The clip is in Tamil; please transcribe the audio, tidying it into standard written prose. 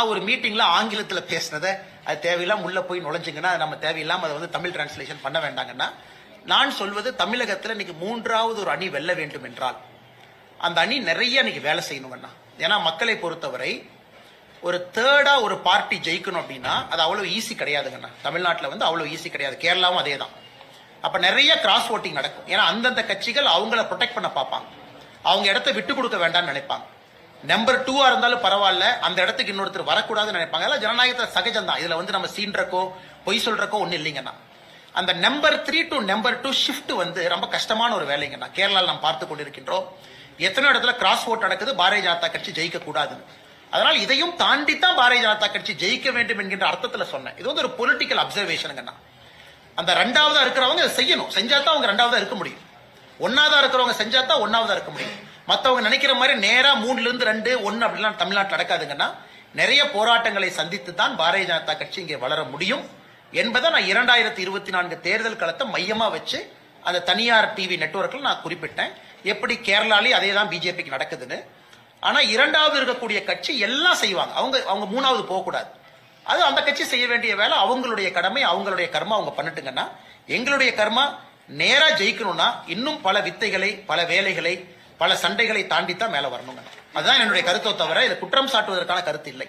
நான் ஒரு மீட்டிங்ல ஆங்கிலத்துல பேசினதை அது தேவையில்லாம உள்ள போய் நுழைஞ்சுங்கன்னா நம்ம தேவையில்லாம அதை தமிழ் டிரான்ஸ்லேஷன் பண்ண வேண்டாங்கன்னா, நான் சொல்வது தமிழகத்தில் இன்னைக்கு மூன்றாவது ஒரு அணி வெல்ல வேண்டும் என்றால் அந்த அணி நிறைய இன்னைக்கு வேலை செய்யணுங்கண்ணா. ஏன்னா மக்களை பொறுத்தவரை ஒரு தேர்டா ஒரு பார்ட்டி ஜெயிக்கணும் அப்படின்னா அது அவ்வளவு ஈஸி கிடையாதுங்கண்ணா. தமிழ்நாட்டில் அவ்வளவு ஈஸி கிடையாது. கேரளாவும் அதே தான். அப்ப நிறைய கிராஸ் ஓட்டிங் நடக்கும். ஏன்னா அந்தந்த கட்சிகள் அவங்கள ப்ரொடெக்ட் பண்ண பார்ப்பாங்க. அவங்க இடத்த விட்டு கொடுக்க வேண்டாம்னு நினைப்பாங்க. நம்பர் 2 இருந்தாலும் பரவாயில்ல, அந்த இடத்துக்கு இன்னொருத்தர் வரக்கூடாதுன்னு நினைப்பாங்க. அதெல்லாம் ஜனநாயகத்தை சகஜம் தான். இதுல நம்ம சீன்றக்கோ பொய் சொல்றக்கோ ஒண்ணு இல்லைங்கண்ணா. அந்த நம்பர் 3 டு நம்பர் 2 ஷிஃப்ட் ரொம்ப கஷ்டமான ஒரு வேலைங்கண்ணா. கேரளாவில் நாம் பார்த்து கொண்டிருக்கின்றோம். எத்தனை இடத்துல கிராஸ் ஓட் நடக்குது, பாரதிய ஜனதா கட்சி ஜெயிக்க கூடாதுன்னு. அதனால் இதையும் தாண்டித்தான் பாரதிய ஜனதா கட்சி ஜெயிக்க வேண்டும் என்கின்ற அர்த்தத்தில் சொன்னேன். இது ஒரு பொலிட்டிக்கல் அப்சர்வேஷனுங்கண்ணா. அந்த ரெண்டாவதா இருக்கிறவங்க செய்யணும். செஞ்சாதான் அவங்க ரெண்டாவதா இருக்க முடியும். ஒன்னாவதா இருக்கிறவங்க செஞ்சாதான் ஒன்னாவதா இருக்க முடியும். மற்றவங்க நினைக்கிற மாதிரி நேரா 3ல இருந்து 2, 1 அப்படிலாம் தமிழ்நாட்டில் நடக்காதுங்கன்னா, நிறைய போராட்டங்களை சந்தித்து தான் பாரதிய ஜனதா கட்சி இங்கே வளர முடியும் என்பதை நான் 2024 தேர்தல் களத்தை மையமா வச்சு அந்த தனியார் டிவி நெட்வொர்க்கில் நான் குறிப்பிட்டேன். எப்படி கேரளாலே அதே தான் பிஜேபிக்கு நடக்குதுன்னு. ஆனா இரண்டாவது இருக்கக்கூடிய கட்சி எல்லாம் செய்வாங்க. அவங்க மூணாவது போகக்கூடாது. அது அந்த கட்சி செய்ய வேண்டிய வேலை, அவங்களுடைய கடமை, அவங்களுடைய கர்மா அவங்க பண்ணிட்டுங்கன்னா, எங்களுடைய கர்மா நேரா ஜெயிக்கணும்னா இன்னும் பல வித்தைகளை, பல வேலைகளை, பல சண்டைகளை தாண்டித்தான் மேல வரணுங்க. அதுதான் என்னுடைய கருத்தை தவிர இதை குற்றம் சாட்டுவதற்கான கருத்து இல்லை.